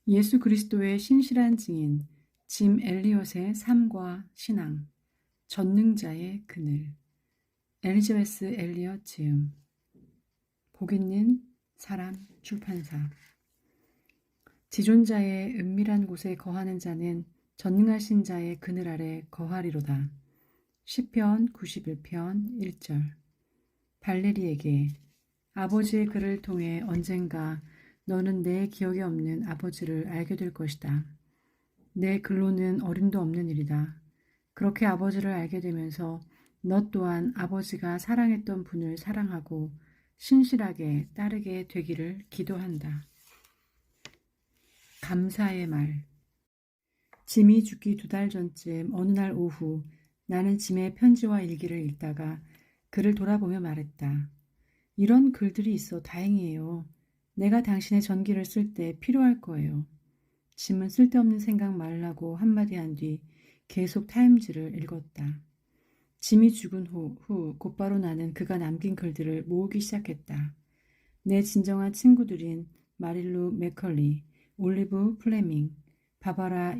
예수 그리스도의 신실한 증인 짐 엘리엇의 삶과 신앙, 전능자의 그늘, 엘리자베스 엘리엇 지음, 복 있는 사람 출판사. 지존자의 은밀한 곳에 거하는 자는 전능하신 자의 그늘 아래 거하리로다. 시편 91편 1절. 발레리에게 아버지의 글을 통해 언젠가 너는 내 기억에 없는 아버지를 알게 될 것이다. 내 글로는 어림도 없는 일이다. 그렇게 아버지를 알게 되면서 너 또한 아버지가 사랑했던 분을 사랑하고 신실하게 따르게 되기를 기도한다. 감사의 말. 짐이 죽기 2달 전쯤 어느 날 오후 나는 짐의 편지와 일기를 읽다가 그를 돌아보며 말했다. 이런 글들이 있어 다행이에요. 내가 당신의 전기를 쓸 때 필요할 거예요. 짐은 쓸데없는 생각 말라고 한마디 한 뒤 계속 타임지를 읽었다. 짐이 죽은 후 곧바로 나는 그가 남긴 글들을 모으기 시작했다. 내 진정한 친구들인 마릴루 맥컬리, 올리브 플레밍, 바바라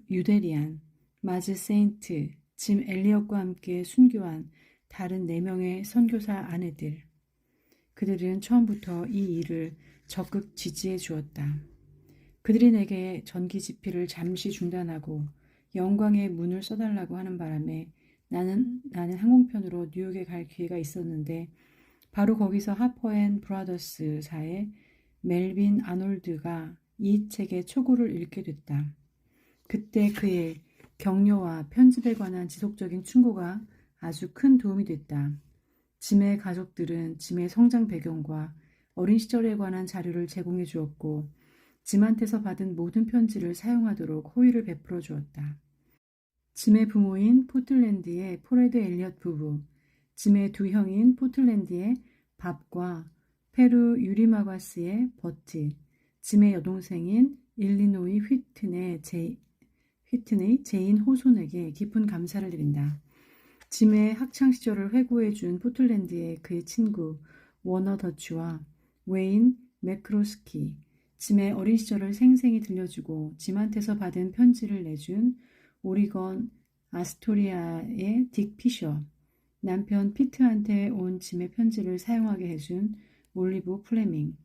유데리안, 마즈 세인트, 짐 엘리엇과 함께 순교한 다른 4명의 선교사 아내들. 그들은 처음부터 이 일을 적극 지지해 주었다. 그들이 내게 전기 지피를 잠시 중단하고 영광의 문을 써달라고 하는 바람에 나는 항공편으로 뉴욕에 갈 기회가 있었는데 바로 거기서 하퍼 앤 브라더스사의 멜빈 아놀드가 이 책의 초고를 읽게 됐다. 그때 그의 격려와 편집에 관한 지속적인 충고가 아주 큰 도움이 됐다. 짐의 가족들은 짐의 성장 배경과 어린 시절에 관한 자료를 제공해 주었고 짐한테서 받은 모든 편지를 사용하도록 호의를 베풀어 주었다. 짐의 부모인 포틀랜드의 포레드 엘리엇 부부, 짐의 2 형인 포틀랜드의 밥과 페루 유리마과스의 버트, 짐의 여동생인 일리노이 휘튼의 제인 호손에게 깊은 감사를 드린다. 짐의 학창시절을 회고해 준 포틀랜드의 그의 친구 워너 더치와 웨인 매크로스키, 짐의 어린 시절을 생생히 들려주고 짐한테서 받은 편지를 내준 오리건 아스토리아의 딕 피셔, 남편 피트한테 온 짐의 편지를 사용하게 해준 올리브 플레밍,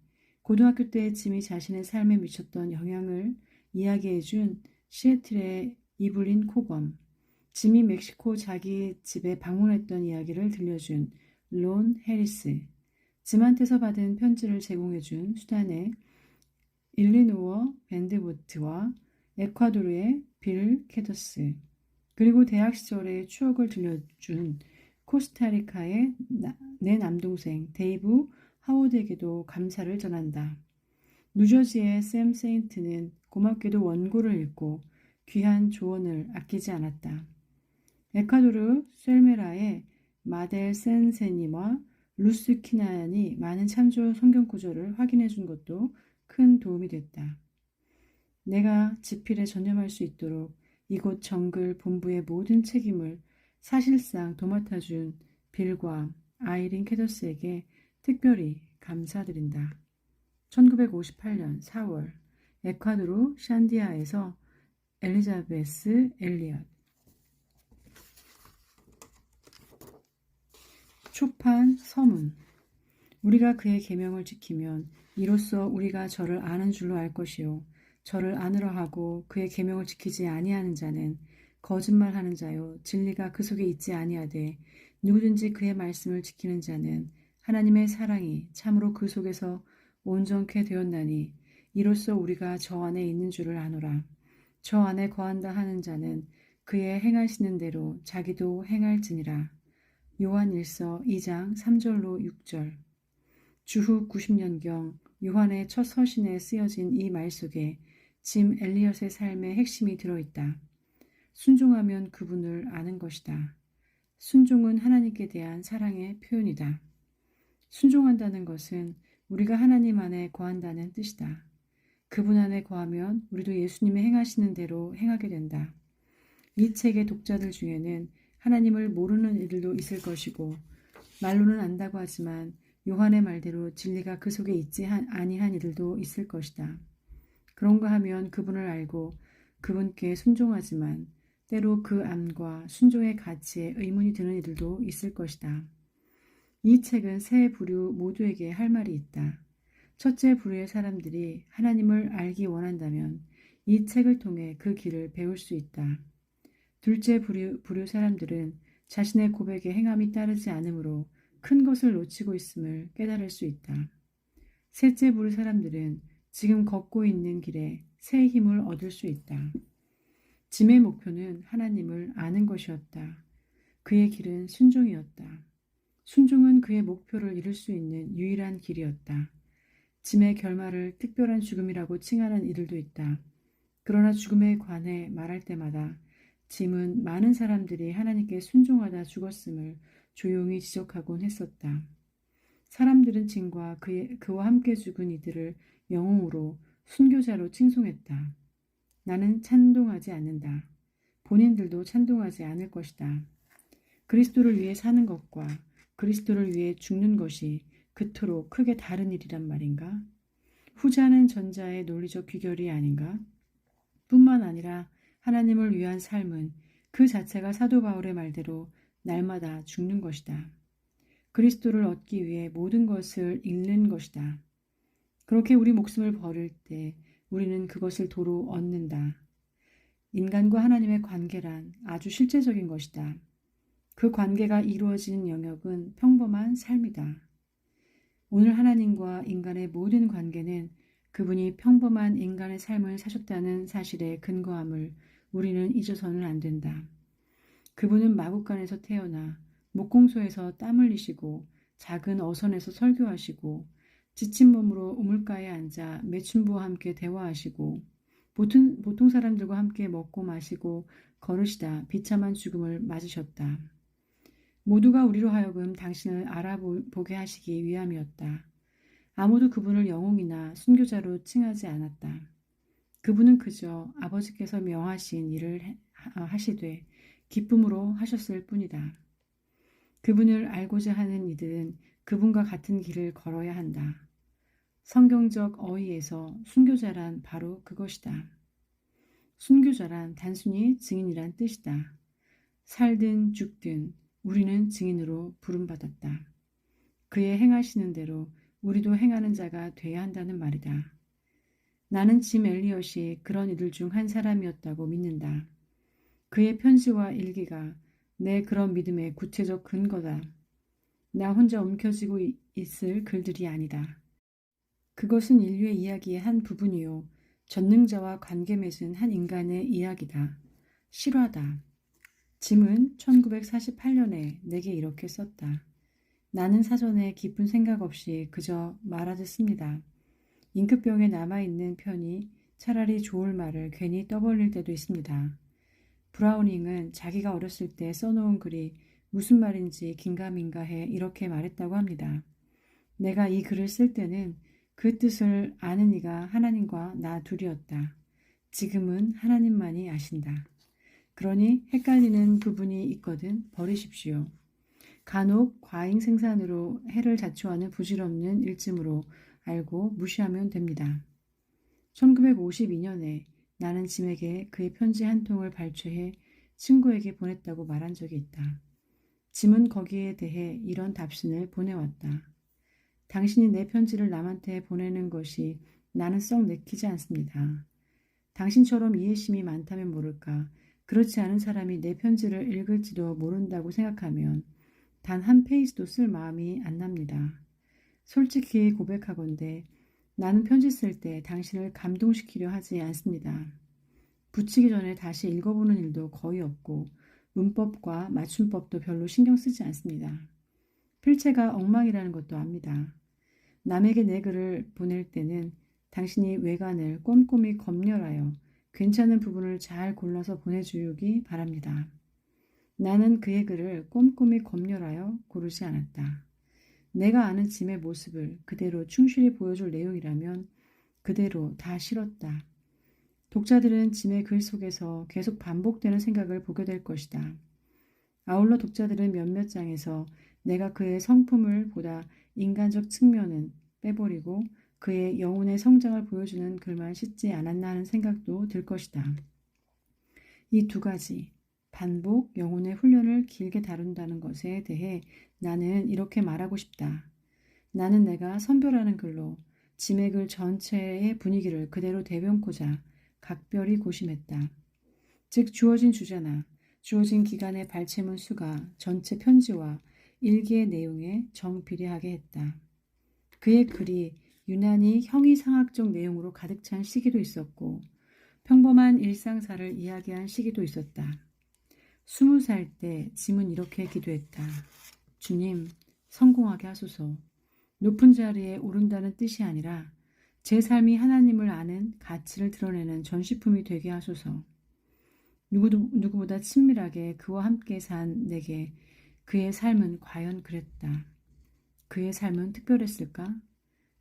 고등학교 때 짐이 자신의 삶에 미쳤던 영향을 이야기해준 시애틀의 이블린 코검, 짐이 멕시코 자기 집에 방문했던 이야기를 들려준 론 해리스, 짐한테서 받은 편지를 제공해준 수단의 일리노어 밴드보트와 에콰도르의 빌 캐더스, 그리고 대학 시절의 추억을 들려준 코스타리카의 내 남동생 데이브 하워드에게도 감사를 전한다. 뉴저지의 샘 세인트는 고맙게도 원고를 읽고 귀한 조언을 아끼지 않았다. 에콰도르 셀메라의 마델 센세니와 루스 키나얀이 많은 참조 성경 구절을 확인해 준 것도 큰 도움이 됐다. 내가 지필에 전념할 수 있도록 이곳 정글 본부의 모든 책임을 사실상 도맡아준 빌과 아이린 캐더스에게 특별히 감사드린다. 1958년 4월 에콰도르 샨디아에서 엘리자베스 엘리엇. 초판 서문. 우리가 그의 계명을 지키면 이로써 우리가 저를 아는 줄로 알 것이요 저를 아느라 하고 그의 계명을 지키지 아니하는 자는 거짓말하는 자요 진리가 그 속에 있지 아니하되 누구든지 그의 말씀을 지키는 자는 하나님의 사랑이 참으로 그 속에서 온전케 되었나니 이로써 우리가 저 안에 있는 줄을 아노라. 저 안에 거한다 하는 자는 그의 행하시는 대로 자기도 행할지니라. 요한일서 2장 3절로 6절. 주후 90년경 요한의 첫 서신에 쓰여진 이 말 속에 짐 엘리엇의 삶의 핵심이 들어있다. 순종하면 그분을 아는 것이다. 순종은 하나님께 대한 사랑의 표현이다. 순종한다는 것은 우리가 하나님 안에 거한다는 뜻이다. 그분 안에 거하면 우리도 예수님의 행하시는 대로 행하게 된다. 이 책의 독자들 중에는 하나님을 모르는 이들도 있을 것이고 말로는 안다고 하지만 요한의 말대로 진리가 그 속에 있지 아니한 이들도 있을 것이다. 그런가 하면 그분을 알고 그분께 순종하지만 때로 그 암과 순종의 가치에 의문이 드는 이들도 있을 것이다. 이 책은 세 부류 모두에게 할 말이 있다. 첫째 부류의 사람들이 하나님을 알기 원한다면 이 책을 통해 그 길을 배울 수 있다. 둘째 부류 사람들은 자신의 고백에 행함이 따르지 않으므로 큰 것을 놓치고 있음을 깨달을 수 있다. 셋째 부류 사람들은 지금 걷고 있는 길에 새 힘을 얻을 수 있다. 짐의 목표는 하나님을 아는 것이었다. 그의 길은 순종이었다. 순종은 그의 목표를 이룰 수 있는 유일한 길이었다. 짐의 결말을 특별한 죽음이라고 칭하는 이들도 있다. 그러나 죽음에 관해 말할 때마다 짐은 많은 사람들이 하나님께 순종하다 죽었음을 조용히 지적하곤 했었다. 사람들은 짐과 그와 함께 죽은 이들을 영웅으로 순교자로 칭송했다. 나는 찬동하지 않는다. 본인들도 찬동하지 않을 것이다. 그리스도를 위해 사는 것과 그리스도를 위해 죽는 것이 그토록 크게 다른 일이란 말인가? 후자는 전자의 논리적 귀결이 아닌가? 뿐만 아니라 하나님을 위한 삶은 그 자체가 사도 바울의 말대로 날마다 죽는 것이다. 그리스도를 얻기 위해 모든 것을 잃는 것이다. 그렇게 우리 목숨을 버릴 때 우리는 그것을 도로 얻는다. 인간과 하나님의 관계란 아주 실제적인 것이다. 그 관계가 이루어지는 영역은 평범한 삶이다. 오늘 하나님과 인간의 모든 관계는 그분이 평범한 인간의 삶을 사셨다는 사실에 근거함을 우리는 잊어서는 안 된다. 그분은 마국간에서 태어나 목공소에서 땀 흘리시고 작은 어선에서 설교하시고 지친 몸으로 우물가에 앉아 매춘부와 함께 대화하시고 보통 사람들과 함께 먹고 마시고 걸으시다 비참한 죽음을 맞으셨다. 모두가 우리로 하여금 당신을 알아보게 하시기 위함이었다. 아무도 그분을 영웅이나 순교자로 칭하지 않았다. 그분은 그저 아버지께서 명하신 일을 하시되 기쁨으로 하셨을 뿐이다. 그분을 알고자 하는 이들은 그분과 같은 길을 걸어야 한다. 성경적 어휘에서 순교자란 바로 그것이다. 순교자란 단순히 증인이란 뜻이다. 살든 죽든 우리는 증인으로 부름받았다. 그의 행하시는 대로 우리도 행하는 자가 돼야 한다는 말이다. 나는 짐 엘리엇이 그런 이들 중 한 사람이었다고 믿는다. 그의 편지와 일기가 내 그런 믿음의 구체적 근거다. 나 혼자 움켜쥐고 있을 글들이 아니다. 그것은 인류의 이야기의 한 부분이요. 전능자와 관계 맺은 한 인간의 이야기다. 실화다. 짐은 1948년에 내게 이렇게 썼다. 나는 사전에 깊은 생각 없이 그저 말하듯 씁니다. 잉크병에 남아있는 편이 차라리 좋을 말을 괜히 떠벌릴 때도 있습니다. 브라우닝은 자기가 어렸을 때 써놓은 글이 무슨 말인지 긴가민가해 이렇게 말했다고 합니다. 내가 이 글을 쓸 때는 그 뜻을 아는 이가 하나님과 나 둘이었다. 지금은 하나님만이 아신다. 그러니 헷갈리는 부분이 있거든 버리십시오. 간혹 과잉 생산으로 해를 자초하는 부질없는 일짐으로 알고 무시하면 됩니다. 1952년에 나는 짐에게 그의 편지 한 통을 발췌해 친구에게 보냈다고 말한 적이 있다. 짐은 거기에 대해 이런 답신을 보내왔다. 당신이 내 편지를 남한테 보내는 것이 나는 썩 내키지 않습니다. 당신처럼 이해심이 많다면 모를까 그렇지 않은 사람이 내 편지를 읽을지도 모른다고 생각하면 단 한 페이지도 쓸 마음이 안 납니다. 솔직히 고백하건대 나는 편지 쓸 때 당신을 감동시키려 하지 않습니다. 붙이기 전에 다시 읽어보는 일도 거의 없고 문법과 맞춤법도 별로 신경 쓰지 않습니다. 필체가 엉망이라는 것도 압니다. 남에게 내 글을 보낼 때는 당신이 외관을 꼼꼼히 검열하여 괜찮은 부분을 잘 골라서 보내주기 바랍니다. 나는 그의 글을 꼼꼼히 검열하여 고르지 않았다. 내가 아는 짐의 모습을 그대로 충실히 보여줄 내용이라면 그대로 다 실었다. 독자들은 짐의 글 속에서 계속 반복되는 생각을 보게 될 것이다. 아울러 독자들은 몇몇 장에서 내가 그의 성품을 보다 인간적 측면은 빼버리고 그의 영혼의 성장을 보여주는 글만 싣지 않았나 하는 생각도 들 것이다. 이 두 가지, 반복, 영혼의 훈련을 길게 다룬다는 것에 대해 나는 이렇게 말하고 싶다. 나는 내가 선별하는 글로 짐의 글 전체의 분위기를 그대로 대변코자 각별히 고심했다. 즉 주어진 주제나 주어진 기간의 발췌문 수가 전체 편지와 일기의 내용에 정비례하게 했다. 그의 글이 유난히 형이상학적 내용으로 가득 찬 시기도 있었고 평범한 일상사를 이야기한 시기도 있었다. 20살 때 짐은 이렇게 기도했다. 주님, 성공하게 하소서. 높은 자리에 오른다는 뜻이 아니라 제 삶이 하나님을 아는 가치를 드러내는 전시품이 되게 하소서. 누구보다 친밀하게 그와 함께 산 내게 그의 삶은 과연 그랬다. 그의 삶은 특별했을까?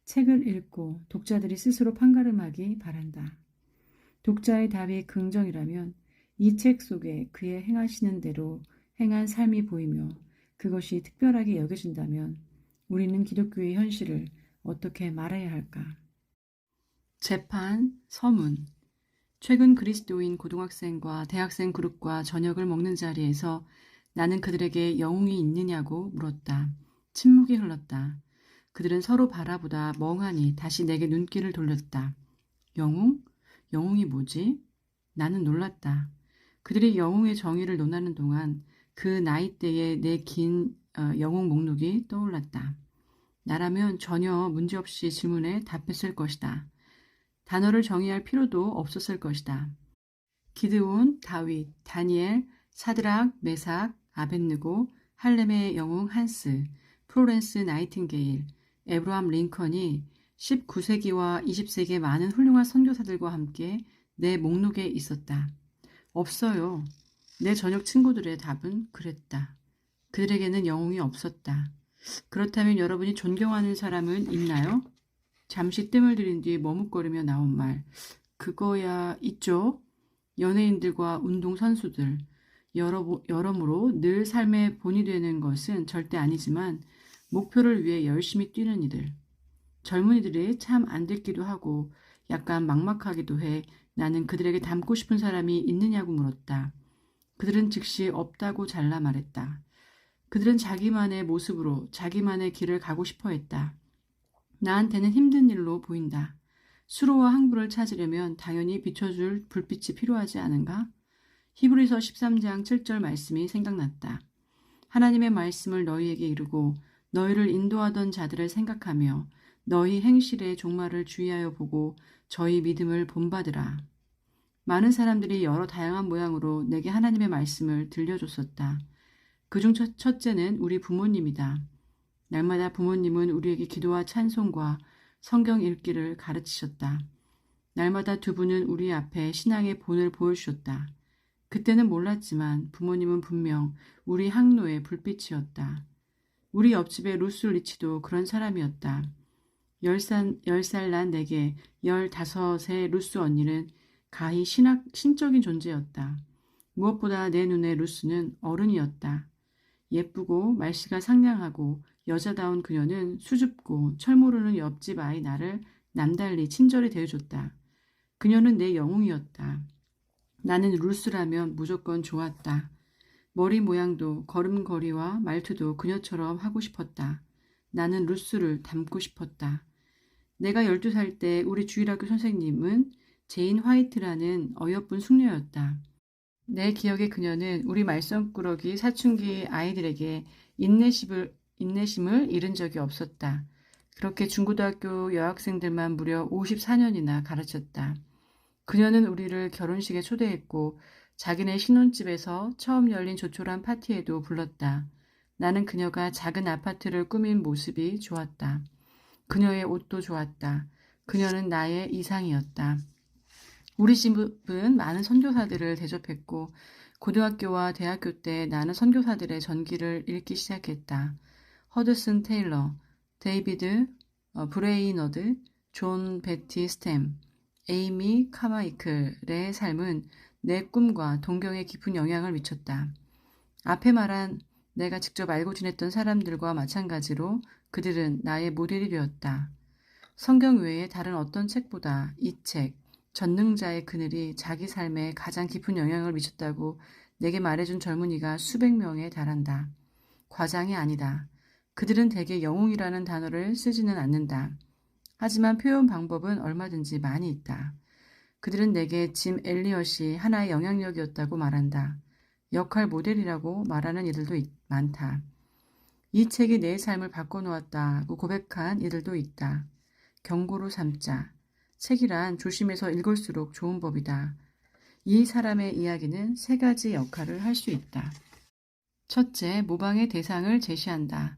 책을 읽고 독자들이 스스로 판가름하기 바란다. 독자의 답이 긍정이라면 이 책 속에 그의 행하시는 대로 행한 삶이 보이며 그것이 특별하게 여겨진다면 우리는 기독교의 현실을 어떻게 말해야 할까? 재판, 서문. 최근 그리스도인 고등학생과 대학생 그룹과 저녁을 먹는 자리에서 나는 그들에게 영웅이 있느냐고 물었다. 침묵이 흘렀다. 그들은 서로 바라보다 멍하니 다시 내게 눈길을 돌렸다. 영웅? 영웅이 뭐지? 나는 놀랐다. 그들이 영웅의 정의를 논하는 동안 그 나이대의 내 긴 영웅 목록이 떠올랐다. 나라면 전혀 문제없이 질문에 답했을 것이다. 단어를 정의할 필요도 없었을 것이다. 기드온, 다윗, 다니엘, 사드락, 메삭, 아벳느고, 할렘의 영웅 한스, 플로렌스 나이팅게일, 에브라함 링컨이 19세기와 20세기의 많은 훌륭한 선교사들과 함께 내 목록에 있었다. 없어요. 내 저녁 친구들의 답은 그랬다. 그들에게는 영웅이 없었다. 그렇다면 여러분이 존경하는 사람은 있나요? 잠시 뜸을 들인 뒤 머뭇거리며 나온 말. 그거야 있죠. 연예인들과 운동선수들. 여러모로 늘 삶의 본이 되는 것은 절대 아니지만 목표를 위해 열심히 뛰는 이들. 젊은이들이 참 안 듣기도 하고 약간 막막하기도 해 나는 그들에게 닮고 싶은 사람이 있느냐고 물었다. 그들은 즉시 없다고 잘라 말했다. 그들은 자기만의 모습으로 자기만의 길을 가고 싶어 했다. 나한테는 힘든 일로 보인다. 수로와 항구를 찾으려면 당연히 비춰줄 불빛이 필요하지 않은가? 히브리서 13장 7절 말씀이 생각났다. 하나님의 말씀을 너희에게 이루고 너희를 인도하던 자들을 생각하며 너희 행실의 종말을 주의하여 보고 저희 믿음을 본받으라. 많은 사람들이 여러 다양한 모양으로 내게 하나님의 말씀을 들려줬었다. 그중 첫째는 우리 부모님이다. 날마다 부모님은 우리에게 기도와 찬송과 성경 읽기를 가르치셨다. 날마다 두 분은 우리 앞에 신앙의 본을 보여주셨다. 그때는 몰랐지만 부모님은 분명 우리 항로의 불빛이었다. 우리 옆집의 루스 리치도 그런 사람이었다. 10살 난 내게 15의 루스 언니는 가히 신적인 존재였다. 무엇보다 내 눈에 루스는 어른이었다. 예쁘고 말씨가 상냥하고 여자다운 그녀는 수줍고 철모르는 옆집 아이 나를 남달리 친절히 대해줬다. 그녀는 내 영웅이었다. 나는 루스라면 무조건 좋았다. 머리 모양도 걸음걸이와 말투도 그녀처럼 하고 싶었다. 나는 루스를 닮고 싶었다. 내가 12살 때 우리 주일학교 선생님은 제인 화이트라는 어여쁜 숙녀였다. 내 기억에 그녀는 우리 말썽꾸러기 사춘기 아이들에게 인내심을 잃은 적이 없었다. 그렇게 중고등학교 여학생들만 무려 54년이나 가르쳤다. 그녀는 우리를 결혼식에 초대했고 자기네 신혼집에서 처음 열린 조촐한 파티에도 불렀다. 나는 그녀가 작은 아파트를 꾸민 모습이 좋았다. 그녀의 옷도 좋았다. 그녀는 나의 이상이었다. 우리 집은 많은 선교사들을 대접했고 고등학교와 대학교 때 나는 선교사들의 전기를 읽기 시작했다. 허드슨 테일러, 데이비드 브레이너드, 존 베티 스템, 에이미 카마이클의 삶은 내 꿈과 동경에 깊은 영향을 미쳤다. 앞에 말한 내가 직접 알고 지냈던 사람들과 마찬가지로 그들은 나의 모델이 되었다. 성경 외에 다른 어떤 책보다 이 책, 전능자의 그늘이 자기 삶에 가장 깊은 영향을 미쳤다고 내게 말해준 젊은이가 수백 명에 달한다. 과장이 아니다. 그들은 대개 영웅이라는 단어를 쓰지는 않는다. 하지만 표현 방법은 얼마든지 많이 있다. 그들은 내게 짐 엘리엇이 하나의 영향력이었다고 말한다. 역할 모델이라고 말하는 이들도 많다. 이 책이 내 삶을 바꿔놓았다고 고백한 이들도 있다. 경고로 삼자. 책이란 조심해서 읽을수록 좋은 법이다. 이 사람의 이야기는 세 가지 역할을 할 수 있다. 첫째, 모방의 대상을 제시한다.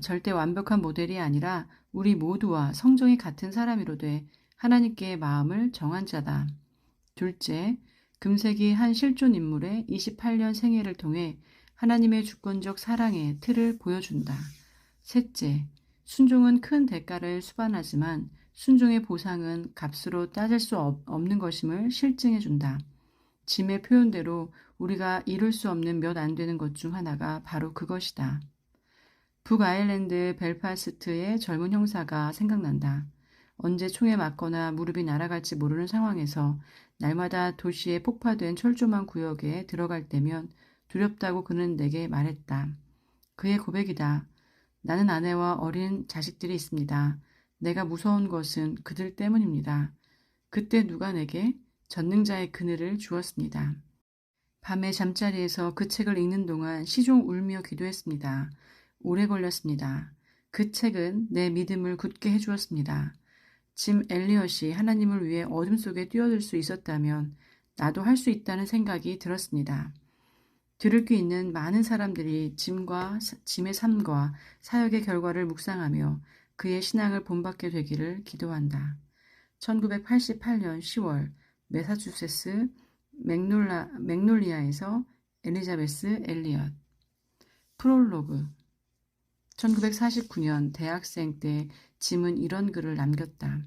절대 완벽한 모델이 아니라 우리 모두와 성정이 같은 사람이로돼 하나님께 마음을 정한 자다. 둘째, 금세기 한 실존 인물의 28년 생애를 통해 하나님의 주권적 사랑의 틀을 보여준다. 셋째, 순종은 큰 대가를 수반하지만 순종의 보상은 값으로 따질 수 없는 것임을 실증해준다. 짐의 표현대로 우리가 이룰 수 없는 몇 안 되는 것 중 하나가 바로 그것이다. 북아일랜드 벨파스트의 젊은 형사가 생각난다. 언제 총에 맞거나 무릎이 날아갈지 모르는 상황에서 날마다 도시에 폭파된 철조망 구역에 들어갈 때면 두렵다고 그는 내게 말했다. 그의 고백이다. 나는 아내와 어린 자식들이 있습니다. 내가 무서운 것은 그들 때문입니다. 그때 누가 내게 전능자의 그늘을 주었습니다. 밤에 잠자리에서 그 책을 읽는 동안 시종 울며 기도했습니다. 오래 걸렸습니다. 그 책은 내 믿음을 굳게 해주었습니다. 짐 엘리엇이 하나님을 위해 어둠 속에 뛰어들 수 있었다면 나도 할 수 있다는 생각이 들었습니다. 들을 귀 있는 많은 사람들이 짐의 삶과 사역의 결과를 묵상하며 그의 신앙을 본받게 되기를 기도한다. 1988년 10월 매사추세츠 맥놀리아에서 엘리자베스 엘리엇. 프롤로그. 1949년 대학생 때 짐은 이런 글을 남겼다.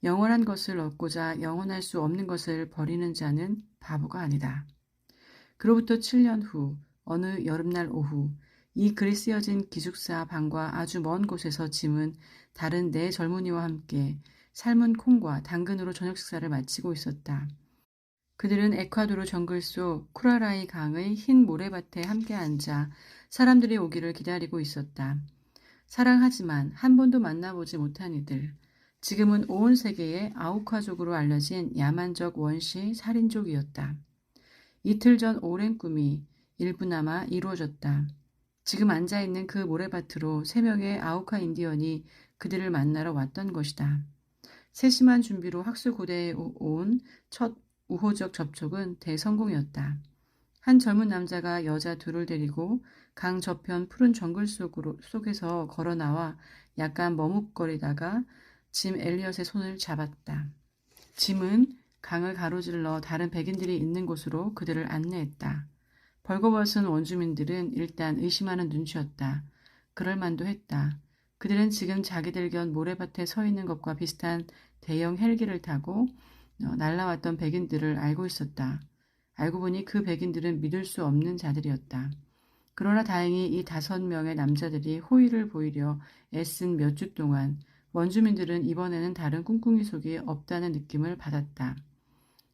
영원한 것을 얻고자 영원할 수 없는 것을 버리는 자는 바보가 아니다. 그로부터 7년 후 어느 여름날 오후 이 글이 쓰여진 기숙사 방과 아주 먼 곳에서 짐은 다른 네 젊은이와 함께 삶은 콩과 당근으로 저녁 식사를 마치고 있었다. 그들은 에콰도르 정글 속 쿠라라이 강의 흰 모래밭에 함께 앉아 사람들이 오기를 기다리고 있었다. 사랑하지만 한 번도 만나보지 못한 이들. 지금은 온 세계에 아우카족으로 알려진 야만적 원시 살인족이었다. 이틀 전 오랜 꿈이 일부나마 이루어졌다. 지금 앉아있는 그 모래밭으로 3명의 아우카 인디언이 그들을 만나러 왔던 것이다. 세심한 준비로 학술고대에 온 첫 우호적 접촉은 대성공이었다. 한 젊은 남자가 여자 둘을 데리고 강 저편 푸른 정글 속에서 걸어 나와 약간 머뭇거리다가 짐 엘리엇의 손을 잡았다. 짐은 강을 가로질러 다른 백인들이 있는 곳으로 그들을 안내했다. 벌거벗은 원주민들은 일단 의심하는 눈치였다. 그럴 만도 했다. 그들은 지금 자기들 견 모래밭에 서 있는 것과 비슷한 대형 헬기를 타고 날라왔던 백인들을 알고 있었다. 알고 보니 그 백인들은 믿을 수 없는 자들이었다. 그러나 다행히 이 5명의 남자들이 호의를 보이려 애쓴 몇 주 동안 원주민들은 이번에는 다른 꿍꿍이 속이 없다는 느낌을 받았다.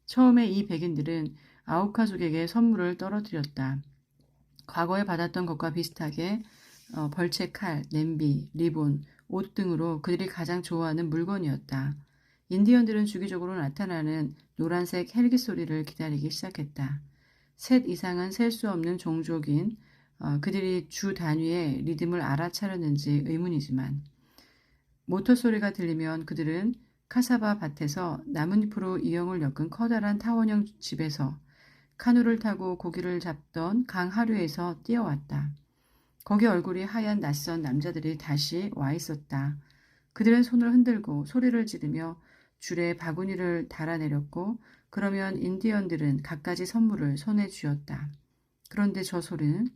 처음에 이 백인들은 아우카족에게 선물을 떨어뜨렸다. 과거에 받았던 것과 비슷하게 벌채 칼, 냄비, 리본, 옷 등으로 그들이 가장 좋아하는 물건이었다. 인디언들은 주기적으로 나타나는 노란색 헬기 소리를 기다리기 시작했다. 셋 이상은 셀 수 없는 종족인 그들이 주 단위의 리듬을 알아차렸는지 의문이지만 모터 소리가 들리면 그들은 카사바 밭에서 나뭇잎으로 이형을 엮은 커다란 타원형 집에서 카누를 타고 고기를 잡던 강 하류에서 뛰어왔다. 거기 얼굴이 하얀 낯선 남자들이 다시 와 있었다. 그들은 손을 흔들고 소리를 지르며 줄에 바구니를 달아내렸고 그러면 인디언들은 갖가지 선물을 손에 쥐었다. 그런데 저 소리는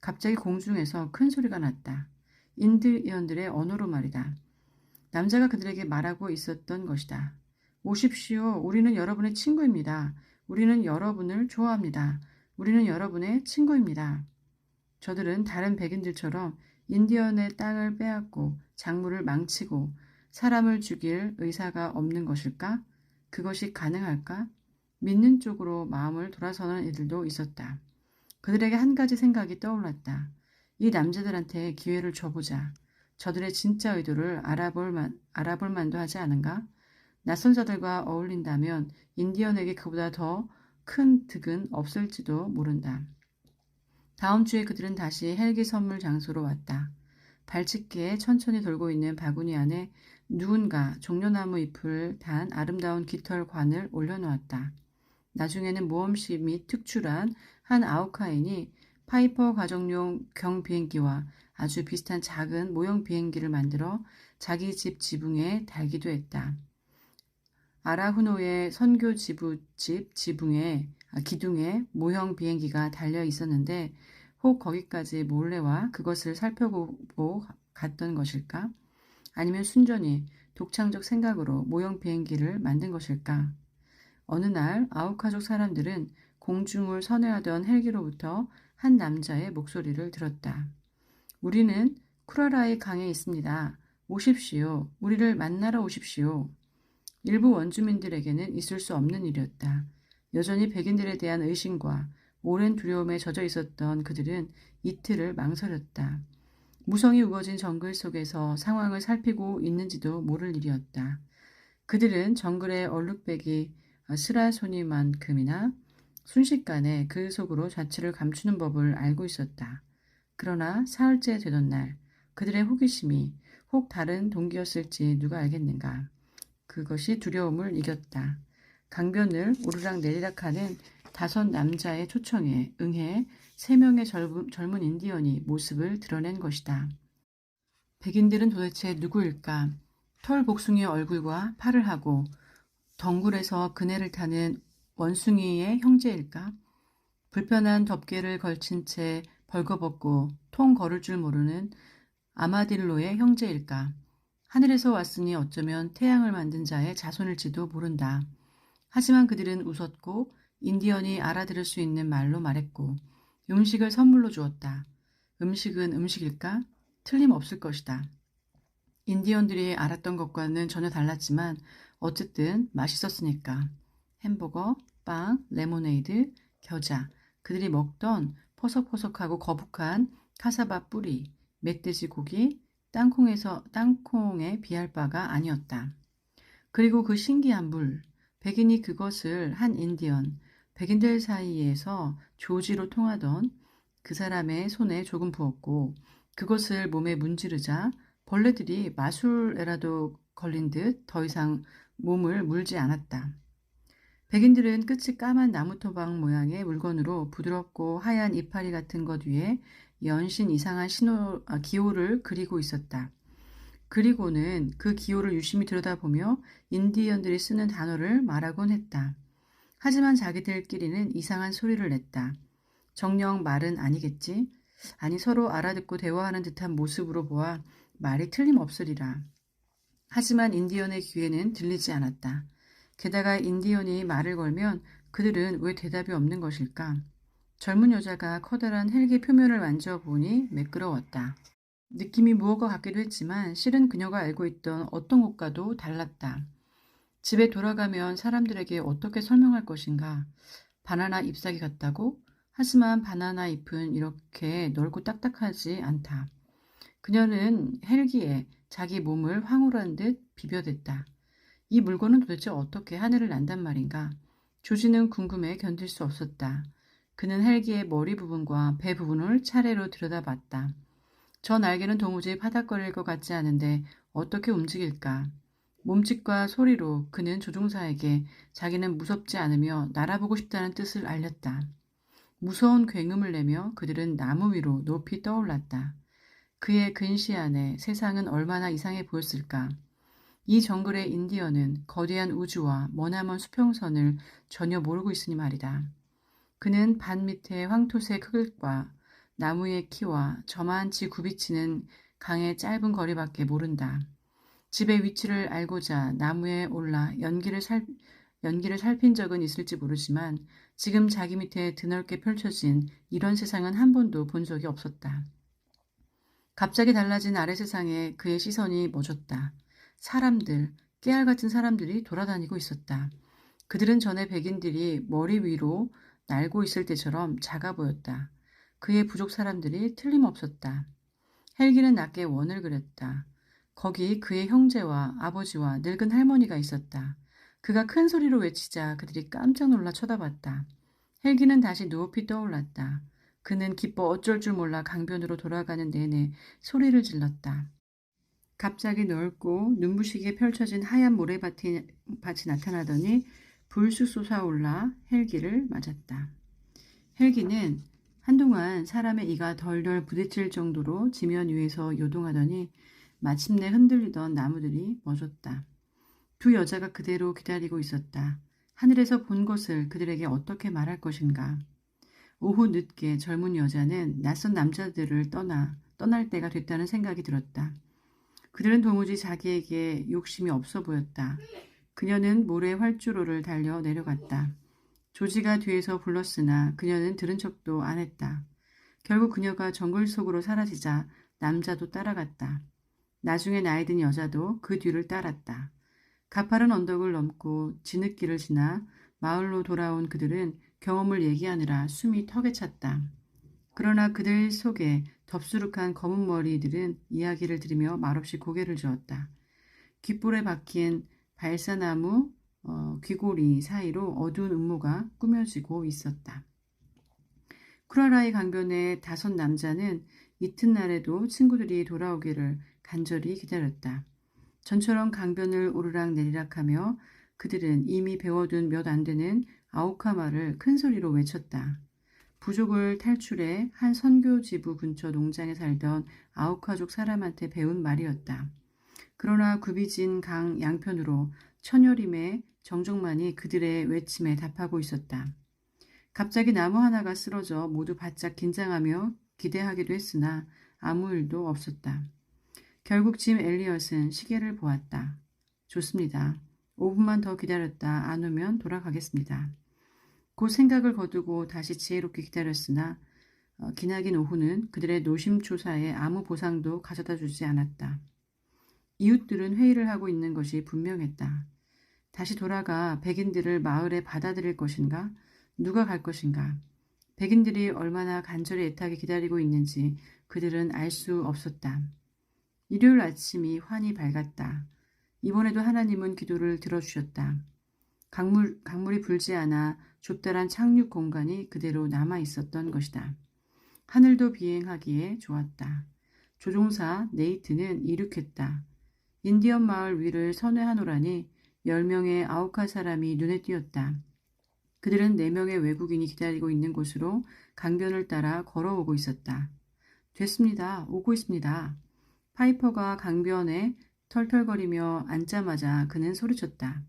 갑자기 공중에서 큰 소리가 났다. 인디언들의 언어로 말이다. 남자가 그들에게 말하고 있었던 것이다. 오십시오. 우리는 여러분의 친구입니다. 우리는 여러분을 좋아합니다. 우리는 여러분의 친구입니다. 저들은 다른 백인들처럼 인디언의 땅을 빼앗고 작물을 망치고 사람을 죽일 의사가 없는 것일까? 그것이 가능할까? 믿는 쪽으로 마음을 돌아서는 이들도 있었다. 그들에게 한 가지 생각이 떠올랐다. 이 남자들한테 기회를 줘보자. 저들의 진짜 의도를 알아볼 만도 하지 않은가? 낯선 자들과 어울린다면 인디언에게 그보다 더 큰 득은 없을지도 모른다. 다음 주에 그들은 다시 헬기 선물 장소로 왔다. 발칙기에 천천히 돌고 있는 바구니 안에 누군가 종려나무 잎을 단 아름다운 깃털관을 올려놓았다. 나중에는 모험시 및 특출한 한 아우카인이 파이퍼 가정용 경비행기와 아주 비슷한 작은 모형 비행기를 만들어 자기 집 지붕에 달기도 했다. 아라후노의 선교 기둥에 모형 비행기가 달려 있었는데 혹 거기까지 몰래 와 그것을 살펴보고 갔던 것일까? 아니면 순전히 독창적 생각으로 모형 비행기를 만든 것일까? 어느 날 아우카족 사람들은 공중을 선회하던 헬기로부터 한 남자의 목소리를 들었다. 우리는 쿠라라이 강에 있습니다. 오십시오. 우리를 만나러 오십시오. 일부 원주민들에게는 있을 수 없는 일이었다. 여전히 백인들에 대한 의심과 오랜 두려움에 젖어 있었던 그들은 이틀을 망설였다. 무성이 우거진 정글 속에서 상황을 살피고 있는지도 모를 일이었다. 그들은 정글의 얼룩배기 스라소니만큼이나 순식간에 그 속으로 자취를 감추는 법을 알고 있었다. 그러나 사흘째 되던 날 그들의 호기심이 혹 다른 동기였을지 누가 알겠는가. 그것이 두려움을 이겼다. 강변을 오르락 내리락하는 5 남자의 초청에 응해 3명의 젊은 인디언이 모습을 드러낸 것이다. 백인들은 도대체 누구일까? 털복숭이의 얼굴과 팔을 하고 덩굴에서 그네를 타는 원숭이의 형제일까? 불편한 덮개를 걸친 채 벌거벗고 통 걸을 줄 모르는 아마딜로의 형제일까? 하늘에서 왔으니 어쩌면 태양을 만든 자의 자손일지도 모른다. 하지만 그들은 웃었고 인디언이 알아들을 수 있는 말로 말했고 음식을 선물로 주었다. 음식은 음식일까? 틀림없을 것이다. 인디언들이 알았던 것과는 전혀 달랐지만 어쨌든 맛있었으니까. 햄버거, 빵, 레모네이드, 겨자, 그들이 먹던 퍼석퍼석하고 거북한 카사바 뿌리, 멧돼지 고기, 땅콩에 비할 바가 아니었다. 그리고 그 신기한 물, 백인이 그것을 한 인디언, 백인들 사이에서 조지로 통하던 그 사람의 손에 조금 부었고 그것을 몸에 문지르자 벌레들이 마술에라도 걸린 듯 더 이상 몸을 물지 않았다. 백인들은 끝이 까만 나무토방 모양의 물건으로 부드럽고 하얀 이파리 같은 것 위에 연신 이상한 기호를 그리고 있었다. 그리고는 그 기호를 유심히 들여다보며 인디언들이 쓰는 단어를 말하곤 했다. 하지만 자기들끼리는 이상한 소리를 냈다. 정녕 말은 아니겠지? 아니 서로 알아듣고 대화하는 듯한 모습으로 보아 말이 틀림없으리라. 하지만 인디언의 귀에는 들리지 않았다. 게다가 인디언이 말을 걸면 그들은 왜 대답이 없는 것일까? 젊은 여자가 커다란 헬기 표면을 만져보니 매끄러웠다. 느낌이 무엇과 같기도 했지만 실은 그녀가 알고 있던 어떤 것과도 달랐다. 집에 돌아가면 사람들에게 어떻게 설명할 것인가? 바나나 잎사귀 같다고? 하지만 바나나 잎은 이렇게 넓고 딱딱하지 않다. 그녀는 헬기에 자기 몸을 황홀한 듯 비벼댔다. 이 물건은 도대체 어떻게 하늘을 난단 말인가? 조지는 궁금해 견딜 수 없었다. 그는 헬기의 머리 부분과 배 부분을 차례로 들여다봤다. 저 날개는 도무지 파닥거릴 것 같지 않은데 어떻게 움직일까? 몸짓과 소리로 그는 조종사에게 자기는 무섭지 않으며 날아보고 싶다는 뜻을 알렸다. 무서운 굉음을 내며 그들은 나무 위로 높이 떠올랐다. 그의 근시 안에 세상은 얼마나 이상해 보였을까? 이 정글의 인디언은 거대한 우주와 머나먼 수평선을 전혀 모르고 있으니 말이다. 그는 반 밑의 황토색 흙과 나무의 키와 저만치 굽이치는 강의 짧은 거리밖에 모른다. 집의 위치를 알고자 나무에 올라 연기를 살핀 적은 있을지 모르지만 지금 자기 밑에 드넓게 펼쳐진 이런 세상은 한 번도 본 적이 없었다. 갑자기 달라진 아래 세상에 그의 시선이 멎었다. 사람들, 깨알 같은 사람들이 돌아다니고 있었다. 그들은 전에 백인들이 머리 위로 날고 있을 때처럼 작아 보였다. 그의 부족 사람들이 틀림없었다. 헬기는 낮게 원을 그렸다. 거기 그의 형제와 아버지와 늙은 할머니가 있었다. 그가 큰 소리로 외치자 그들이 깜짝 놀라 쳐다봤다. 헬기는 다시 높이 떠올랐다. 그는 기뻐 어쩔 줄 몰라 강변으로 돌아가는 내내 소리를 질렀다. 갑자기 넓고 눈부시게 펼쳐진 하얀 모래밭이 나타나더니 불쑥 솟아올라 헬기를 맞았다. 헬기는 한동안 사람의 이가 덜덜 부딪힐 정도로 지면 위에서 요동하더니 마침내 흔들리던 나무들이 멎었다. 두 여자가 그대로 기다리고 있었다. 하늘에서 본 것을 그들에게 어떻게 말할 것인가. 오후 늦게 젊은 여자는 낯선 남자들을 떠날 때가 됐다는 생각이 들었다. 그들은 도무지 자기에게 욕심이 없어 보였다. 그녀는 모래 활주로를 달려 내려갔다. 조지가 뒤에서 불렀으나 그녀는 들은 척도 안 했다. 결국 그녀가 정글 속으로 사라지자 남자도 따라갔다. 나중에 나이 든 여자도 그 뒤를 따랐다. 가파른 언덕을 넘고 진흙길을 지나 마을로 돌아온 그들은 경험을 얘기하느라 숨이 턱에 찼다. 그러나 그들 속에 덥수룩한 검은 머리들은 이야기를 들으며 말없이 고개를 저었다. 귓볼에 박힌 발사나무 귀고리 사이로 어두운 음모가 꾸며지고 있었다. 쿠라라이 강변의 5 남자는 이튿날에도 친구들이 돌아오기를 간절히 기다렸다. 전처럼 강변을 오르락 내리락하며 그들은 이미 배워둔 몇 안 되는 아오카마를 큰 소리로 외쳤다. 부족을 탈출해 한 선교지부 근처 농장에 살던 아오카족 사람한테 배운 말이었다. 그러나 굽이진 강 양편으로 천여림의 정적만이 그들의 외침에 답하고 있었다. 갑자기 나무 하나가 쓰러져 모두 바짝 긴장하며 기대하기도 했으나 아무 일도 없었다. 결국 짐 엘리엇은 시계를 보았다. 좋습니다. 5분만 더 기다렸다 안 오면 돌아가겠습니다. 곧 생각을 거두고 다시 지혜롭게 기다렸으나 기나긴 오후는 그들의 노심초사에 아무 보상도 가져다 주지 않았다. 이웃들은 회의를 하고 있는 것이 분명했다. 다시 돌아가 백인들을 마을에 받아들일 것인가? 누가 갈 것인가? 백인들이 얼마나 간절히 애타게 기다리고 있는지 그들은 알 수 없었다. 일요일 아침이 환히 밝았다. 이번에도 하나님은 기도를 들어주셨다. 강물이 불지 않아 좁다란 착륙 공간이 그대로 남아 있었던 것이다. 하늘도 비행하기에 좋았다. 조종사 네이트는 이륙했다. 인디언 마을 위를 선회하노라니 10명의 아우카 사람이 눈에 띄었다. 그들은 4명의 외국인이 기다리고 있는 곳으로 강변을 따라 걸어오고 있었다. 됐습니다. 오고 있습니다. 파이퍼가 강변에 털털거리며 앉자마자 그는 소리쳤다.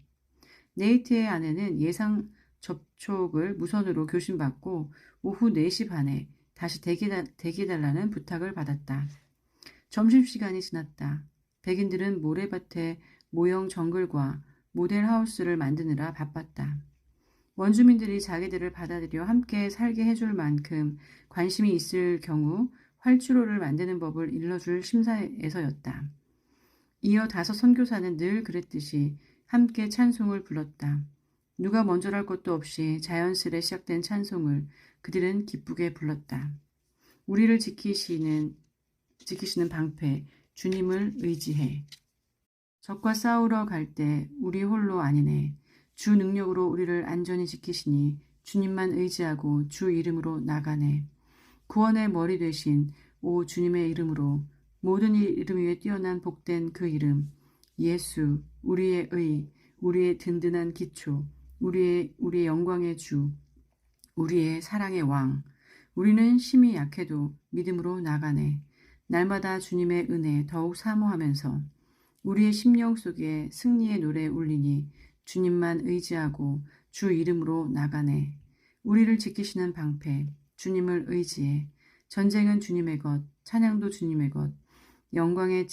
네이트의 아내는 예상 접촉을 무선으로 교신받고 오후 4시 반에 다시 대기해달라는 부탁을 받았다. 점심시간이 지났다. 백인들은 모래밭에 모형 정글과 모델하우스를 만드느라 바빴다. 원주민들이 자기들을 받아들여 함께 살게 해줄 만큼 관심이 있을 경우 활주로를 만드는 법을 일러줄 심사에서였다. 이어 5 선교사는 늘 그랬듯이 함께 찬송을 불렀다. 누가 먼저랄 것도 없이 자연스레 시작된 찬송을 그들은 기쁘게 불렀다. 우리를 지키시는 방패, 주님을 의지해. 적과 싸우러 갈 때 우리 홀로 아니네. 주 능력으로 우리를 안전히 지키시니 주님만 의지하고 주 이름으로 나가네. 구원의 머리 되신 오 주님의 이름으로 모든 이름 위에 뛰어난 복된 그 이름 예수 우리의 의 우리의 든든한 기초 우리의 영광의 주 우리의 사랑의 왕 우리는 심히 약해도 믿음으로 나가네. 날마다 주님의 은혜 더욱 사모하면서 우리의 심령 속에 승리의 노래 울리니 주님만 의지하고 주 이름으로 나가네. 우리를 지키시는 방패 주님을 의지해. 전쟁은 주님의 것 찬양도 주님의 것 영광의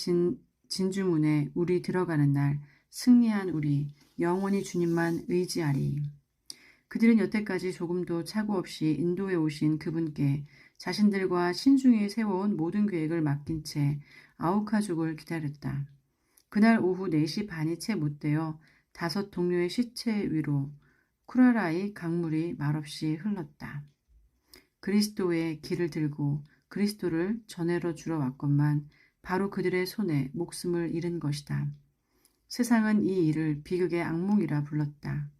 진주문에 우리 들어가는 날 승리한 우리 영원히 주님만 의지하리. 그들은 여태까지 조금도 착오 없이 인도에 오신 그분께 자신들과 신중히 세워온 모든 계획을 맡긴 채 아우카족을 기다렸다. 그날 오후 4시 반이 채 못되어 5 동료의 시체 위로 쿠라라의 강물이 말없이 흘렀다. 그리스도의 길을 들고 그리스도를 전해러 주러 왔건만 바로 그들의 손에 목숨을 잃은 것이다. 세상은 이 일을 비극의 악몽이라 불렀다.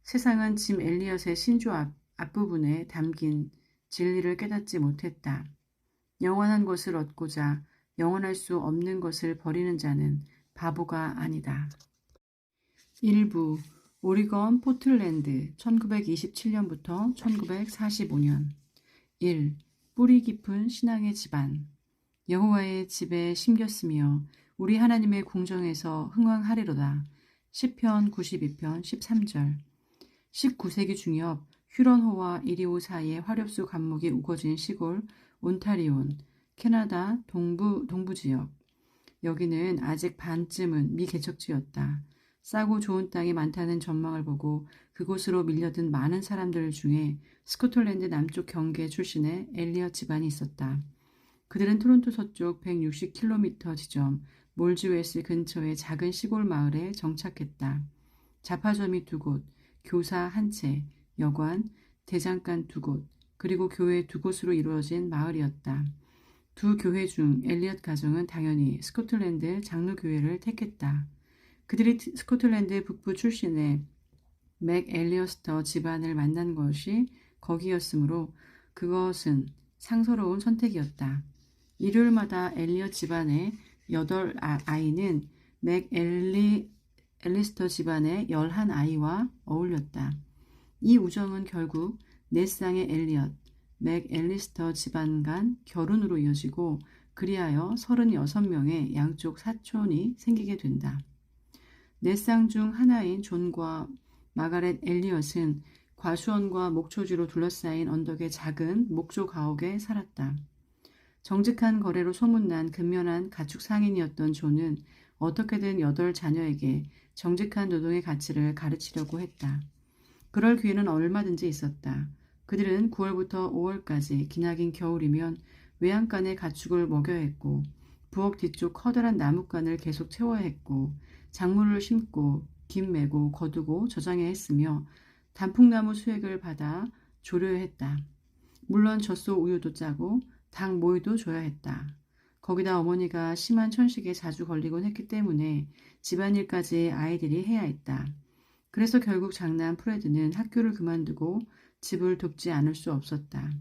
세상은 짐 엘리엇의 신조 앞부분에 담긴 진리를 깨닫지 못했다. 영원한 것을 얻고자 영원할 수 없는 것을 버리는 자는 바보가 아니다. 일부 오리건 포틀랜드 1927년부터 1945년 1. 뿌리 깊은 신앙의 집안 여호와의 집에 심겼으며 우리 하나님의 궁정에서 흥왕하리로다. 시편 92편 13절 19세기 중엽 휴런호와 이리호 사이에 화렵수 감목이 우거진 시골 온타리온, 캐나다 동부 지역. 여기는 아직 반쯤은 미개척지였다. 싸고 좋은 땅이 많다는 전망을 보고 그곳으로 밀려든 많은 사람들 중에 스코틀랜드 남쪽 경계 출신의 엘리엇 집안이 있었다. 그들은 토론토 서쪽 160km 지점 몰즈웨스 근처의 작은 시골 마을에 정착했다. 잡화점이 2곳, 교사 1채, 여관, 대장간 2곳, 그리고 교회 2곳으로 이루어진 마을이었다. 두 교회 중 엘리엇 가정은 당연히 스코틀랜드 장로교회를 택했다. 그들이 스코틀랜드 북부 출신의 맥 엘리어스터 집안을 만난 것이 거기였으므로 그것은 상서로운 선택이었다. 일요일마다 엘리엇 집안의 8아이는 맥 엘리스터 집안의 11아이와 어울렸다. 이 우정은 결국 4쌍의 엘리엇, 맥 엘리스터 집안 간 결혼으로 이어지고 그리하여 36명의 양쪽 사촌이 생기게 된다. 4쌍 중 하나인 존과 마가렛 엘리엇은 과수원과 목초지로 둘러싸인 언덕의 작은 목조 가옥에 살았다. 정직한 거래로 소문난 근면한 가축 상인이었던 존은 어떻게든 8자녀에게 정직한 노동의 가치를 가르치려고 했다. 그럴 기회는 얼마든지 있었다. 그들은 9월부터 5월까지 기나긴 겨울이면 외양간에 가축을 먹여야 했고 부엌 뒤쪽 커다란 나뭇간을 계속 채워야 했고 작물을 심고 김 메고 거두고 저장해야 했으며 단풍나무 수액을 받아 조려야 했다. 물론 젖소 우유도 짜고 닭 모이도 줘야 했다. 거기다 어머니가 심한 천식에 자주 걸리곤 했기 때문에 집안일까지 아이들이 해야 했다. 그래서 결국 장남 프레드는 학교를 그만두고 집을 돕지 않을 수 없었다.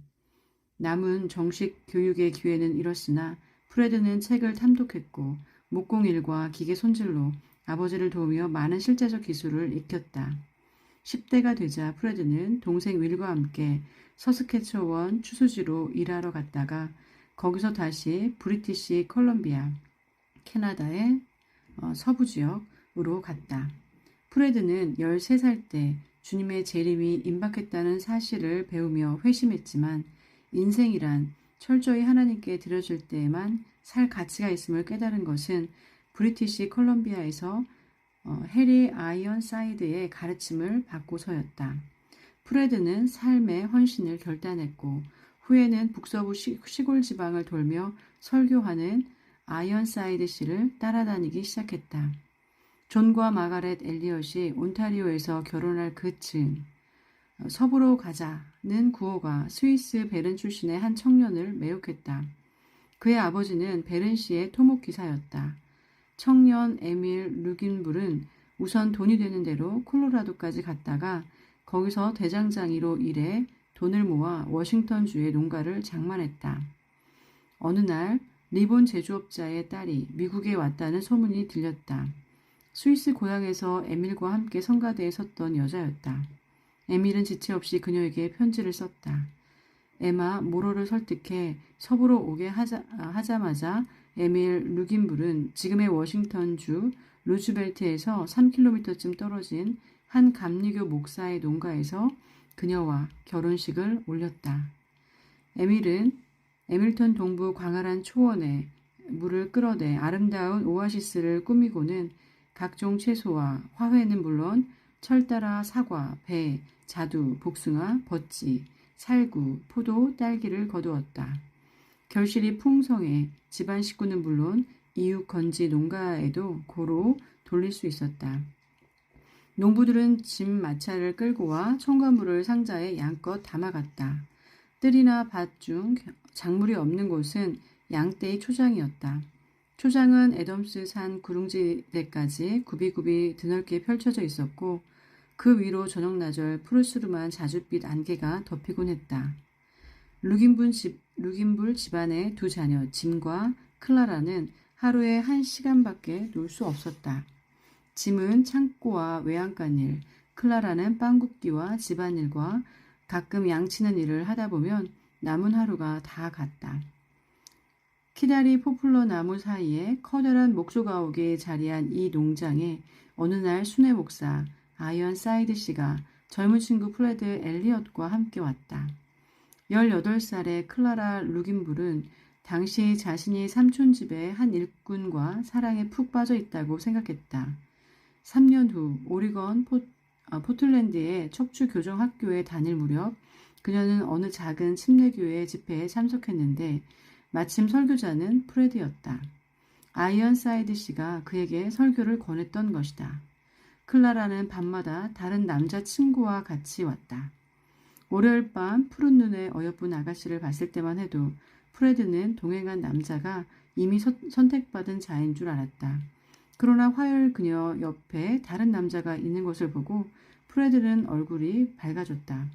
남은 정식 교육의 기회는 잃었으나 프레드는 책을 탐독했고 목공일과 기계 손질로 아버지를 도우며 많은 실제적 기술을 익혔다. 10대가 되자 프레드는 동생 윌과 함께 서스케처원 추수지로 일하러 갔다가 거기서 다시 브리티시 컬럼비아, 캐나다의 서부 지역으로 갔다. 프레드는 13살 때 주님의 재림이 임박했다는 사실을 배우며 회심했지만 인생이란 철저히 하나님께 드려질 때에만 살 가치가 있음을 깨달은 것은 브리티시 컬럼비아에서 해리 아이언사이드의 가르침을 받고서였다. 프레드는 삶의 헌신을 결단했고 후에는 북서부 시골 지방을 돌며 설교하는 아이언사이드 씨를 따라다니기 시작했다. 존과 마가렛 엘리엇이 온타리오에서 결혼할 그쯤 서부로 가자는 구호가 스위스 베른 출신의 한 청년을 매혹했다. 그의 아버지는 베른시의 토목기사였다. 청년 에밀 루긴불은 우선 돈이 되는 대로 콜로라도까지 갔다가 거기서 대장장이로 일해 돈을 모아 워싱턴주의 농가를 장만했다. 어느 날 리본 제조업자의 딸이 미국에 왔다는 소문이 들렸다. 스위스 고향에서 에밀과 함께 성가대에 섰던 여자였다. 에밀은 지체 없이 그녀에게 편지를 썼다. 에마 모로를 설득해 서부로 오게 하자마자 에밀 루긴불은 지금의 워싱턴주 루즈벨트에서 3km쯤 떨어진 한 감리교 목사의 농가에서 그녀와 결혼식을 올렸다. 에밀은 에밀턴 동부 광활한 초원에 물을 끌어내 아름다운 오아시스를 꾸미고는 각종 채소와 화훼는 물론 철따라 사과, 배, 자두, 복숭아, 버찌, 살구, 포도, 딸기를 거두었다. 결실이 풍성해 집안 식구는 물론 이웃 건지 농가에도 고루 돌릴 수 있었다. 농부들은 짐 마차를 끌고 와 첨가물을 상자에 양껏 담아갔다. 뜰이나 밭 중 작물이 없는 곳은 양떼의 초장이었다. 초장은 애덤스 산 구릉지대까지 굽이굽이 드넓게 펼쳐져 있었고 그 위로 저녁나절 푸르스름한 자줏빛 안개가 덮이곤 했다. 룩인불 집안의 두 자녀 짐과 클라라는 하루에 1시간밖에 놀 수 없었다. 짐은 창고와 외양간 일, 클라라는 빵 굽기와 집안일과 가끔 양치는 일을 하다 보면 남은 하루가 다 갔다. 키다리 포플러 나무 사이에 커다란 목조가옥에 자리한 이 농장에 어느 날 순회 목사 아이언 사이드 씨가 젊은 친구 프레드 엘리엇과 함께 왔다. 18살의 클라라 루긴불은 당시 자신이 삼촌집의 한 일꾼과 사랑에 푹 빠져 있다고 생각했다. 3년 후 오리건 포틀랜드의 척추교정학교에 다닐 무렵 그녀는 어느 작은 침례교회 집회에 참석했는데 마침 설교자는 프레드였다. 아이언 사이드 씨가 그에게 설교를 권했던 것이다. 클라라는 밤마다 다른 남자 친구와 같이 왔다. 월요일 밤 푸른 눈에 어여쁜 아가씨를 봤을 때만 해도 프레드는 동행한 남자가 이미 선택받은 자인 줄 알았다. 그러나 화요일 그녀 옆에 다른 남자가 있는 것을 보고 프레드는 얼굴이 밝아졌다.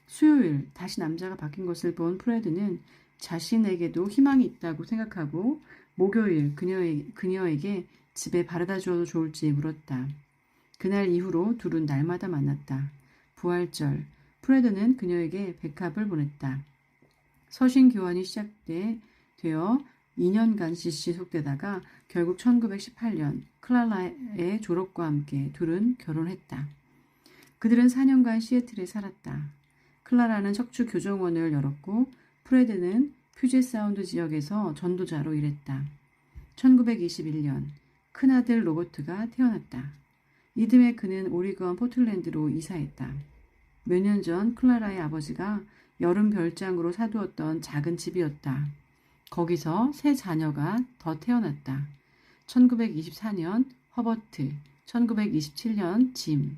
수요일 다시 남자가 바뀐 것을 본 프레드는 자신에게도 희망이 있다고 생각하고 목요일 그녀에게 집에 바래다 주어도 좋을지 물었다. 그날 이후로 둘은 날마다 만났다. 부활절 프레드는 그녀에게 백합을 보냈다. 서신 교환이 시작되어 2년간 지속되다가 결국 1918년 클라라의 졸업과 함께 둘은 결혼했다. 그들은 4년간 시애틀에 살았다. 클라라는 척추 교정원을 열었고 프레드는 퓨젯 사운드 지역에서 전도자로 일했다. 1921년 큰아들 로버트가 태어났다. 이듬해 그는 오리건 포틀랜드로 이사했다. 몇 년 전 클라라의 아버지가 여름 별장으로 사두었던 작은 집이었다. 거기서 세 자녀가 더 태어났다. 1924년 허버트, 1927년 짐,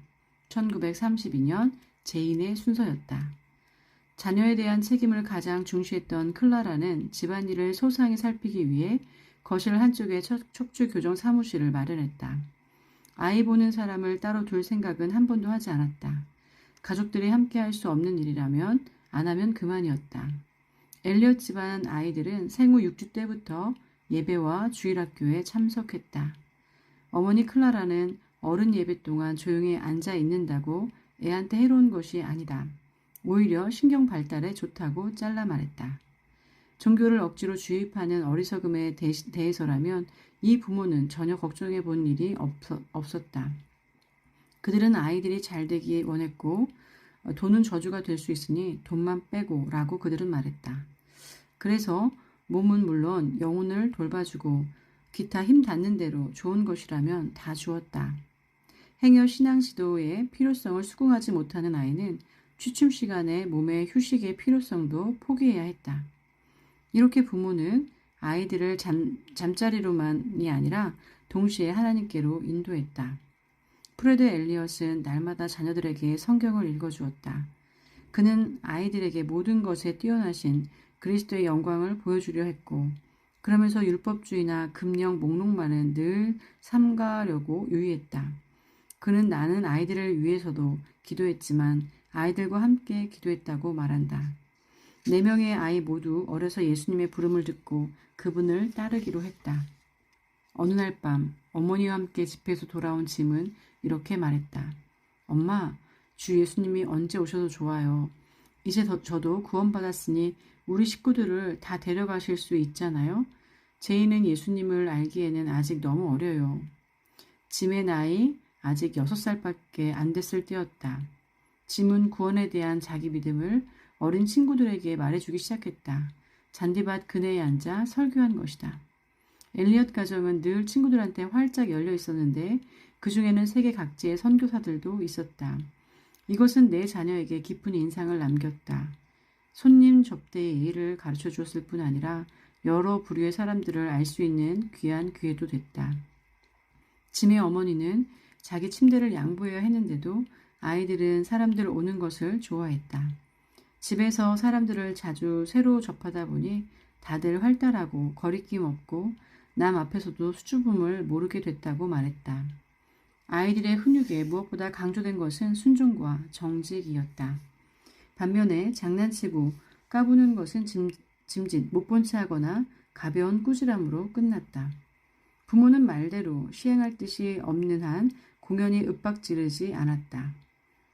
1932년 제인의 순서였다. 자녀에 대한 책임을 가장 중시했던 클라라는 집안일을 소상히 살피기 위해 거실 한쪽에 척추 교정 사무실을 마련했다. 아이 보는 사람을 따로 둘 생각은 한 번도 하지 않았다. 가족들이 함께 할 수 없는 일이라면 안 하면 그만이었다. 엘리엇 집안 아이들은 생후 6주 때부터 예배와 주일학교에 참석했다. 어머니 클라라는 어른 예배 동안 조용히 앉아 있는다고 애한테 해로운 것이 아니다. 오히려 신경 발달에 좋다고 잘라 말했다. 종교를 억지로 주입하는 어리석음에 대해서라면 이 부모는 전혀 걱정해 본 일이 없었다. 그들은 아이들이 잘 되기 원했고 돈은 저주가 될 수 있으니 돈만 빼고 라고 그들은 말했다. 그래서 몸은 물론 영혼을 돌봐주고 기타 힘 닿는 대로 좋은 것이라면 다 주었다. 행여 신앙 지도의 필요성을 수긍하지 못하는 아이는 취침 시간에 몸의 휴식의 필요성도 포기해야 했다. 이렇게 부모는 아이들을 잠자리로만이 아니라 동시에 하나님께로 인도했다. 프레드 엘리엇은 날마다 자녀들에게 성경을 읽어주었다. 그는 아이들에게 모든 것에 뛰어나신 그리스도의 영광을 보여주려 했고 그러면서 율법주의나 금령 목록만은 늘 삼가려고 유의했다. 그는 나는 아이들을 위해서도 기도했지만 아이들과 함께 기도했다고 말한다. 4명의 아이 모두 어려서 예수님의 부름을 듣고 그분을 따르기로 했다. 어느 날 밤 어머니와 함께 집에서 돌아온 짐은 이렇게 말했다. 엄마, 주 예수님이 언제 오셔도 좋아요. 이제 저도 구원받았으니 우리 식구들을 다 데려가실 수 있잖아요. 제이는 예수님을 알기에는 아직 너무 어려요. 짐의 나이 아직 6살밖에 안 됐을 때였다. 짐은 구원에 대한 자기 믿음을 어린 친구들에게 말해주기 시작했다. 잔디밭 그네에 앉아 설교한 것이다. 엘리엇 가정은 늘 친구들한테 활짝 열려 있었는데 그 중에는 세계 각지의 선교사들도 있었다. 이것은 내 자녀에게 깊은 인상을 남겼다. 손님 접대의 예의를 가르쳐 주었을 뿐 아니라 여러 부류의 사람들을 알 수 있는 귀한 기회도 됐다. 짐의 어머니는 자기 침대를 양보해야 했는데도 아이들은 사람들 오는 것을 좋아했다. 집에서 사람들을 자주 새로 접하다 보니 다들 활달하고 거리낌 없고 남 앞에서도 수줍음을 모르게 됐다고 말했다. 아이들의 훈육에 무엇보다 강조된 것은 순종과 정직이었다. 반면에 장난치고 까부는 것은 짐짓 못 본 채 하거나 가벼운 꾸지람으로 끝났다. 부모는 말대로 시행할 뜻이 없는 한 공연히 윽박지르지 않았다.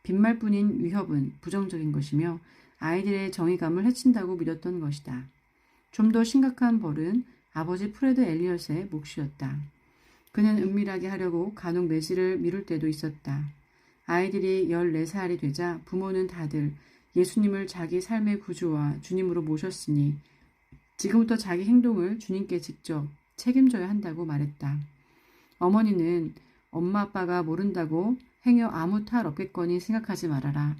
빈말뿐인 위협은 부정적인 것이며 아이들의 정의감을 해친다고 믿었던 것이다. 좀 더 심각한 벌은 아버지 프레드 엘리엇의 몫이었다. 그는 은밀하게 하려고 간혹 매질을 미룰 때도 있었다. 아이들이 14살이 되자 부모는 다들 예수님을 자기 삶의 구주와 주님으로 모셨으니 지금부터 자기 행동을 주님께 직접 책임져야 한다고 말했다. 어머니는 엄마 아빠가 모른다고 행여 아무 탈 없겠거니 생각하지 말아라.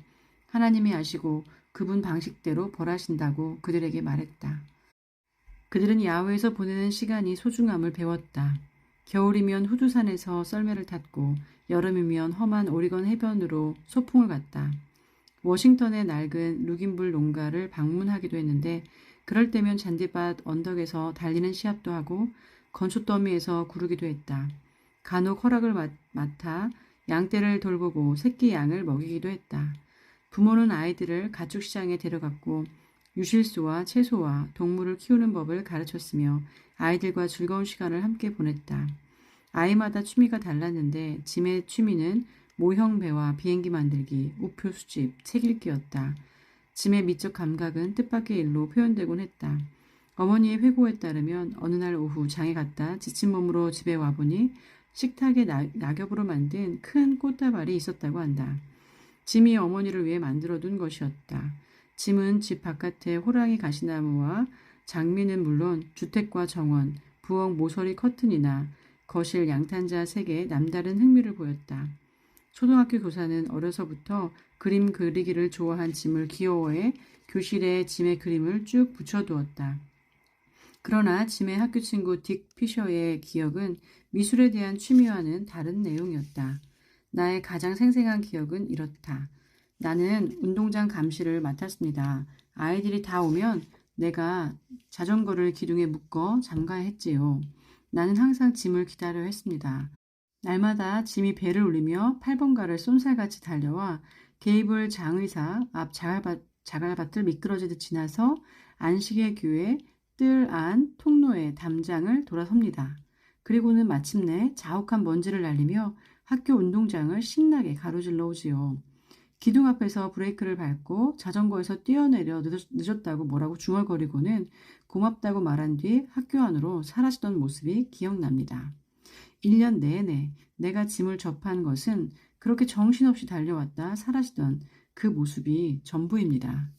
하나님이 아시고 그분 방식대로 벌하신다고 그들에게 말했다. 그들은 야외에서 보내는 시간이 소중함을 배웠다. 겨울이면 후두산에서 썰매를 탔고 여름이면 험한 오리건 해변으로 소풍을 갔다. 워싱턴의 낡은 루긴불 농가를 방문하기도 했는데 그럴 때면 잔디밭 언덕에서 달리는 시합도 하고 건초더미에서 구르기도 했다. 간혹 허락을 맡아 양떼를 돌보고 새끼 양을 먹이기도 했다. 부모는 아이들을 가축시장에 데려갔고 유실소와 채소와 동물을 키우는 법을 가르쳤으며 아이들과 즐거운 시간을 함께 보냈다. 아이마다 취미가 달랐는데 짐의 취미는 모형 배와 비행기 만들기, 우표 수집, 책 읽기였다. 짐의 미적 감각은 뜻밖의 일로 표현되곤 했다. 어머니의 회고에 따르면 어느 날 오후 장에 갔다 지친 몸으로 집에 와보니 식탁에 낙엽으로 만든 큰 꽃다발이 있었다고 한다. 짐이 어머니를 위해 만들어둔 것이었다. 짐은 집 바깥에 호랑이 가시나무와 장미는 물론 주택과 정원, 부엌 모서리 커튼이나 거실 양탄자 색에 남다른 흥미를 보였다. 초등학교 교사는 어려서부터 그림 그리기를 좋아한 짐을 귀여워해 교실에 짐의 그림을 쭉 붙여두었다. 그러나 짐의 학교 친구 딕 피셔의 기억은 미술에 대한 취미와는 다른 내용이었다. 나의 가장 생생한 기억은 이렇다. 나는 운동장 감시를 맡았습니다. 아이들이 다 오면 내가 자전거를 기둥에 묶어 잠가야 했지요. 나는 항상 짐을 기다려야 했습니다. 날마다 짐이 배를 울리며 8번가를 쏜살같이 달려와 게이블 장의사 앞 자갈밭을 미끄러지듯 지나서 안식의 교회 뜰 안 통로의 담장을 돌아섭니다. 그리고는 마침내 자욱한 먼지를 날리며 학교 운동장을 신나게 가로질러 오지요. 기둥 앞에서 브레이크를 밟고 자전거에서 뛰어내려 늦었다고 뭐라고 중얼거리고는 고맙다고 말한 뒤 학교 안으로 사라지던 모습이 기억납니다. 1년 내내 내가 짐을 접한 것은 그렇게 정신없이 달려왔다 사라지던 그 모습이 전부입니다.